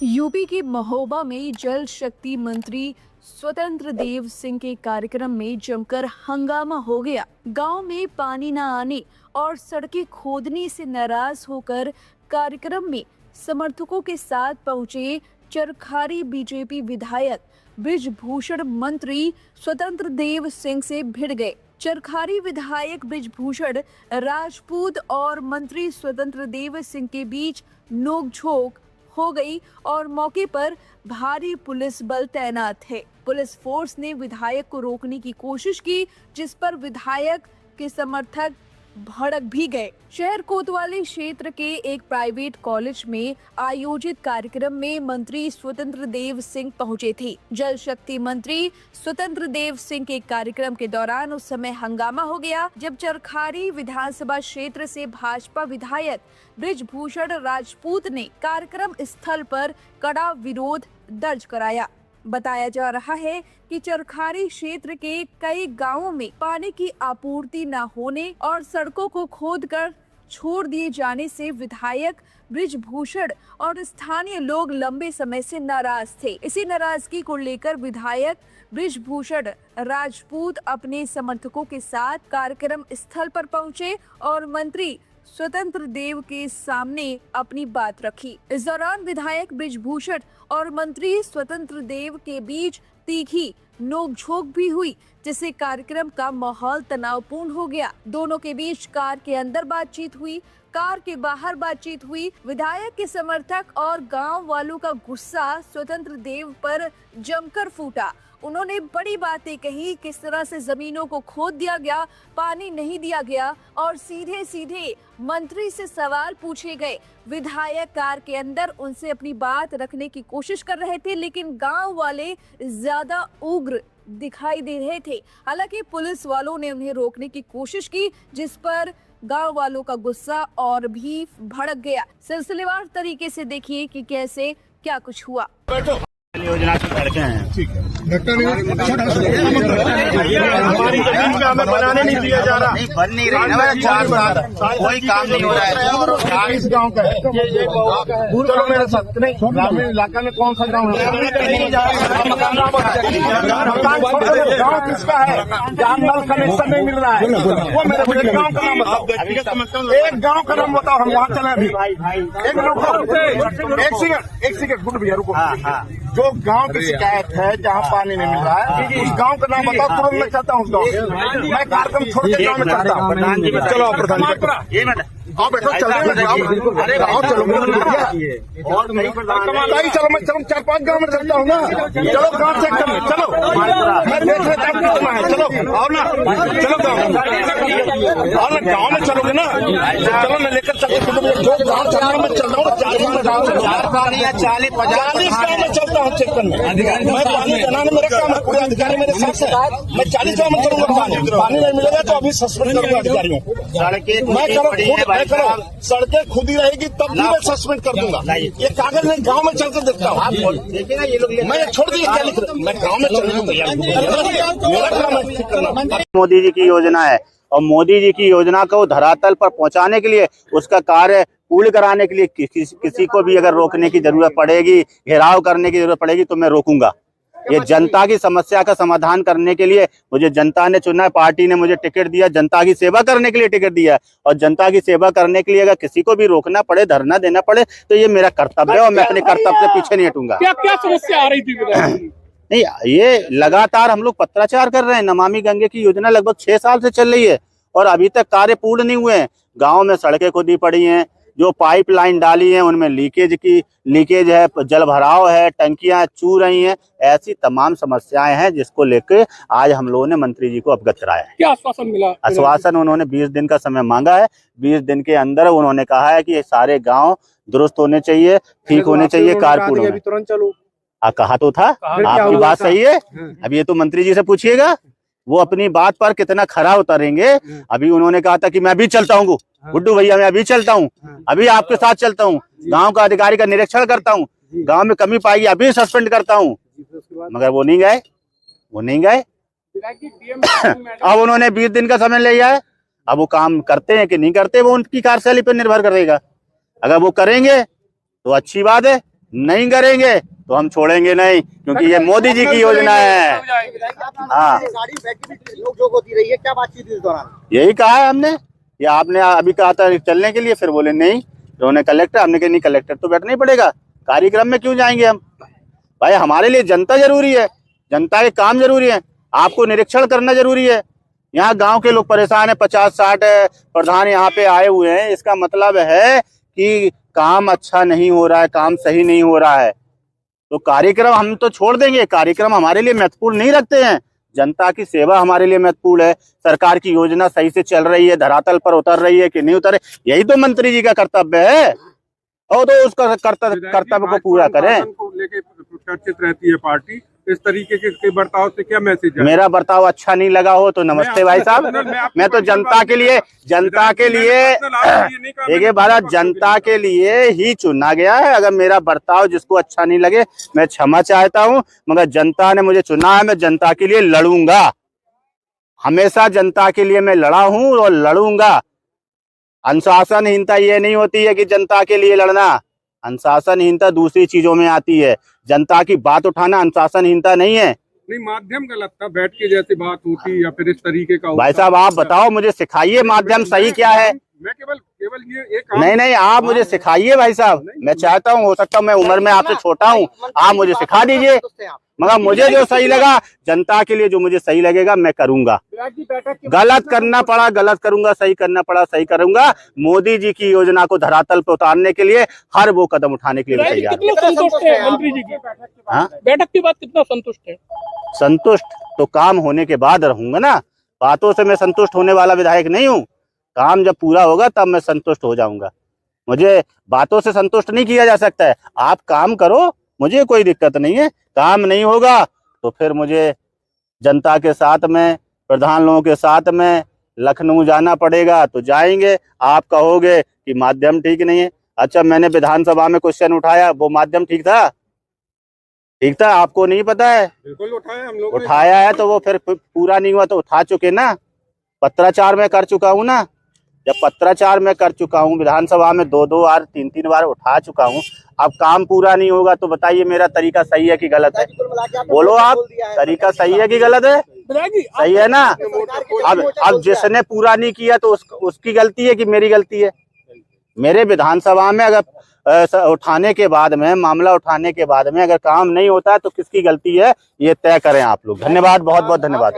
UP के महोबा में जल शक्ति मंत्री स्वतंत्र देव सिंह के कार्यक्रम में जमकर हंगामा हो गया। गांव में पानी न आने और सड़कें खोदने से नाराज होकर कार्यक्रम में समर्थकों के साथ पहुंचे चरखारी बीजेपी विधायक बृजभूषण मंत्री स्वतंत्र देव सिंह से भिड़ गए। चरखारी विधायक बृजभूषण राजपूत और मंत्री स्वतंत्र देव सिंह के बीच नोकझोंक हो गई और मौके पर भारी पुलिस बल तैनात है। पुलिस फोर्स ने विधायक को रोकने की कोशिश की, जिस पर विधायक के समर्थक भड़क भी गए। शहर कोतवाली क्षेत्र के एक प्राइवेट कॉलेज में आयोजित कार्यक्रम में मंत्री स्वतंत्र देव सिंह पहुंचे थे। जल शक्ति मंत्री स्वतंत्र देव सिंह के कार्यक्रम के दौरान उस समय हंगामा हो गया, जब चरखारी विधानसभा क्षेत्र से भाजपा विधायक बृजभूषण राजपूत ने कार्यक्रम स्थल पर कड़ा विरोध दर्ज कराया। बताया जा रहा है कि चरखारी क्षेत्र के कई गांवों में पानी की आपूर्ति न होने और सड़कों को खोदकर छोड़ दिए जाने से विधायक बृजभूषण और स्थानीय लोग लंबे समय से नाराज थे। इसी नाराजगी को लेकर विधायक बृजभूषण राजपूत अपने समर्थकों के साथ कार्यक्रम स्थल पर पहुंचे और मंत्री स्वतंत्र देव के सामने अपनी बात रखी। इस दौरान विधायक बृजभूषण और मंत्री स्वतंत्र देव के बीच तीखी नोकझोंक भी हुई, जिससे कार्यक्रम का माहौल तनावपूर्ण हो गया। दोनों के बीच कार के अंदर बातचीत हुई, कार के बाहर बातचीत हुई। विधायक के समर्थक और गांव वालों का गुस्सा स्वतंत्र देव पर जमकर फूटा। उन्होंने बड़ी बातें कही, किस तरह से जमीनों को खोद दिया गया, पानी नहीं दिया गया और सीधे सीधे मंत्री से सवाल पूछे गए। विधायक कार के अंदर उनसे अपनी बात रखने की कोशिश कर रहे थे, लेकिन गांव वाले ज्यादा उग्र दिखाई दे रहे थे। हालांकि पुलिस वालों ने उन्हें रोकने की कोशिश की, जिस पर गांव वालों का गुस्सा और भी भड़क गया। सिलसिलेवार तरीके से देखिए कि कैसे क्या कुछ हुआ। योजना से लड़के हैं, ठीक है। हमारी जमीन में हमें बनाने नहीं दिया जा रहा, नहीं बन नहीं रही ना, 4 साल कोई काम नहीं हो रहा है। इस गांव का है, चलो मेरे साथ। नहीं, ग्रामीण इलाका में कौन सा गांव है? गांव किसका है जहाँ नल कनेक्शन नहीं मिल रहा है? वो मेरे गांव का नाम बताओ। एक गांव का नाम बताओ, हम वहाँ चले। अभी एक सेकंड गुड भैया रुको। जो गांव की शिकायत है जहाँ पानी नहीं मिल रहा है, उस गांव का नाम बताओ। तुरंत मैं चाहता हूँ उस गाँव, मैं कार्यक्रम छोड़ के गाँव में चाहता हूँ। चलो प्रधान आओ बैठो, चलो आओ, चलो चलो मैं चलो 4-5 गाँव में चलता हूँ ना। चलो गाँव चेक करने, चलो मैं देख रहा था कितना है। चलो आओ ना, चलो गाँव में, गाँव में चलोगे ना? चलो मैं लेकर चलता। जो गाँव चलना मैं चल रहा हूँ, 40 गाँव में चलता हूँ चेक करने। मैं पानी बनाने मेरे काम है, पूरे अधिकारी मेरे साथ है। मैं 40 गाँव में चलूंगा। पानी नहीं मिलेगा तो अभी सस्पेंड करूंगा अधिकारियों को। मैं करो सड़कें खुदी रहेगी तब भी मैं सस्पेंड कर दूंगा। ये कागज नहीं, गांव में चल कर देखता हूँ। मैं छोड़ दिया, क्या लिख रहा? मैं गांव में चलने को तैयार हूं। मेरा काम है ठीक करना। मोदी जी की योजना है और मोदी जी की योजना को धरातल पर पहुंचाने के लिए, उसका कार्य पूर्ण कराने के लिए किसी को भी अगर रोकने की जरूरत पड़ेगी, घेराव करने की जरूरत पड़ेगी तो मैं रोकूंगा। ये जनता की समस्या का समाधान करने के लिए मुझे जनता ने चुना है, पार्टी ने मुझे टिकट दिया, जनता की सेवा करने के लिए टिकट दिया है। और जनता की सेवा करने के लिए अगर किसी को भी रोकना पड़े, धरना देना पड़े, तो ये मेरा कर्तव्य है और मैं अपने कर्तव्य से पीछे नहीं हटूंगा। क्या क्या समस्या आ रही थी? नहीं, ये लगातार हम लोग पत्राचार कर रहे हैं। नमामि गंगे की योजना लगभग 6 साल से चल रही है और अभी तक कार्य पूर्ण नहीं हुए हैं। गाँव में सड़कें खोदी पड़ी हैं, जो पाइपलाइन डाली है उनमें लीकेज है, जल भराव है, टंकियां चू रही हैं। ऐसी तमाम समस्याएं हैं जिसको लेकर आज हम लोगों ने मंत्री जी को अवगत कराया है। क्या आश्वासन मिला? आश्वासन उन्होंने 20 दिन का समय मांगा है। 20 दिन के अंदर उन्होंने कहा है कि ये सारे गांव दुरुस्त होने चाहिए, ठीक होने चाहिए, कारपूर्ण। तुरंत चलो कहा तो था, आपकी बात सही है। अब ये तो मंत्री जी से पूछिएगा, वो अपनी बात पर कितना खरा उतरेंगे। अभी उन्होंने कहा था कि मैं भी चलता हूँ गुड्डू भैया, मैं अभी चलता हूँ, अभी आपके साथ चलता हूँ, गांव का अधिकारी का निरीक्षण करता हूँ, गांव में कमी पाई अभी सस्पेंड करता हूँ। मगर वो नहीं गए। अब उन्होंने 20 दिन का समय लिया है। अब वो काम करते हैं कि नहीं करते, वो उनकी कार्यशैली पर निर्भर करेगा। अगर वो करेंगे तो अच्छी बात है, नहीं करेंगे तो हम छोड़ेंगे नहीं, क्योंकि ये मोदी जी की योजना है। हाँ, गाड़ी नोक-झोंक होती रही है, क्या बातचीत हुई इस दौरान? यही कहा है हमने। ये आपने अभी कहा था चलने के लिए, फिर बोले नहीं, उन्होंने कलेक्टर, हमने कहा नहीं कलेक्टर तो बैठना ही पड़ेगा, कार्यक्रम में क्यों जाएंगे हम। भाई हमारे लिए जनता जरूरी है, जनता के काम जरूरी है, आपको निरीक्षण करना जरूरी है। यहाँ गांव के लोग परेशान है, 50-60 प्रधान यहाँ पे आए हुए हैं, इसका मतलब है कि काम अच्छा नहीं हो रहा है, काम सही नहीं हो रहा है। तो कार्यक्रम हम तो छोड़ देंगे, कार्यक्रम हमारे लिए महत्वपूर्ण नहीं रखते हैं। जनता की सेवा हमारे लिए महत्वपूर्ण है। सरकार की योजना सही से चल रही है, धरातल पर उतर रही है कि नहीं उतर रही, यही तो मंत्री जी का कर्तव्य है। और तो उसका कर्तव्य को पूरा करें। लेके चर्चित रहती है पार्टी, इस तरीके के बर्ताव से क्या मैसेज है? मेरा बर्ताव अच्छा नहीं लगा हो तो नमस्ते भाई साहब, मैं तो जनता के लिए देखिए भारत जनता के लिए ही चुना गया है। अगर मेरा बर्ताव जिसको अच्छा नहीं लगे मैं क्षमा चाहता हूं, मगर जनता ने मुझे चुना है, मैं जनता के लिए लड़ूंगा। हमेशा जनता के लिए मैं लड़ा हूं और लड़ूंगा। अनुशासनहीनता ये नहीं होती है कि जनता के लिए लड़ना, अनुशासनहीनता दूसरी चीजों में आती है। जनता की बात उठाना अनुशासनहीनता नहीं है। नहीं, माध्यम गलत था, बैठ के जैसी बात होती या फिर इस तरीके का। भाई साहब आप बताओ, मुझे सिखाइए माध्यम सही क्या है। मैं केवल ये एक नहीं आप मुझे सिखाइए भाई साहब, मैं चाहता हूँ, हो सकता है मैं उम्र में आपसे छोटा हूँ, आप मुझे सिखा दीजिए, मगर मुझे जो सही लगा, जनता के लिए जो मुझे सही लगेगा मैं करूंगा। गलत करना पड़ा गलत करूंगा, सही करना पड़ा सही करूंगा। मोदी जी की योजना को धरातल पर उतारने के लिए हर वो कदम उठाने के लिए तैयार कितना संतुष्ट है मंत्री जी की बैठक के बाद? कितना संतुष्ट है? संतुष्ट तो काम होने के बाद रहूंगा ना, बातों से मैं संतुष्ट होने वाला विधायक नहीं हूँ। काम जब पूरा होगा तब मैं संतुष्ट हो जाऊंगा। मुझे बातों से संतुष्ट नहीं किया जा सकता है। आप काम करो, मुझे कोई दिक्कत नहीं है। काम नहीं होगा तो फिर मुझे जनता के साथ में, प्रधान लोगों के साथ में लखनऊ जाना पड़ेगा, तो जाएंगे। आप कहोगे कि माध्यम ठीक नहीं है, अच्छा मैंने विधानसभा में क्वेश्चन उठाया, वो माध्यम ठीक था? ठीक था, आपको नहीं पता है? बिल्कुल उठाया हम लोग, उठाया है तो वो फिर पूरा नहीं हुआ तो उठा चुके ना। पत्राचार में कर चुका हूँ ना, जब पत्राचार में कर चुका हूँ, विधानसभा में 2-2 बार 3-3 बार उठा चुका हूँ। अब काम पूरा नहीं होगा तो बताइए मेरा तरीका सही है कि गलत है? बोलो आप, तरीका सही है कि गलत है? सही है ना। अब जिसने पूरा नहीं किया तो उसकी गलती है कि मेरी गलती है? मेरे विधानसभा में अगर उठाने के बाद में, मामला उठाने के बाद में अगर काम नहीं होता है तो किसकी गलती है, ये तय करें आप लोग। धन्यवाद, बहुत बहुत धन्यवाद।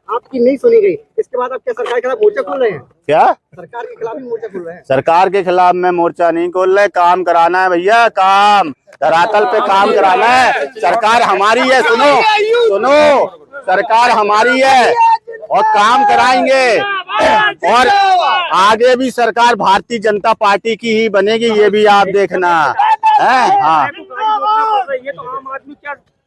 आपकी नहीं सुनी गई, इसके बाद आप क्या सरकार के खिलाफ मोर्चा खोल रहे हैं? क्या सरकार के खिलाफ ही मोर्चा खोल रहे हैं? सरकार के खिलाफ मैं मोर्चा नहीं खोल रहे, काम कराना है भैया, काम धरातल पे काम कराना है। सरकार हमारी है, सुनो सरकार हमारी है और काम कराएंगे, और आगे भी सरकार भारतीय जनता पार्टी की ही बनेगी, ये भी आप देखना है। हाँ,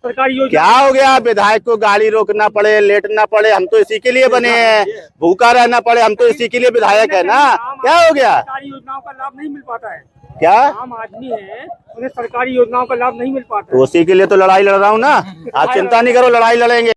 क्या हो गया, विधायक को गाड़ी रोकना पड़े, लेटना पड़े, हम तो इसी के लिए बने हैं। भूखा रहना पड़े, हम तो इसी के लिए विधायक है ना। क्या हो गया? सरकारी योजनाओं का लाभ नहीं मिल पाता है, क्या आम आदमी है उन्हें सरकारी योजनाओं का लाभ नहीं मिल पाता है। तो उसी के लिए तो लड़ाई लड़ रहा हूँ ना। आप चिंता नहीं करो, लड़ाई लड़ेंगे।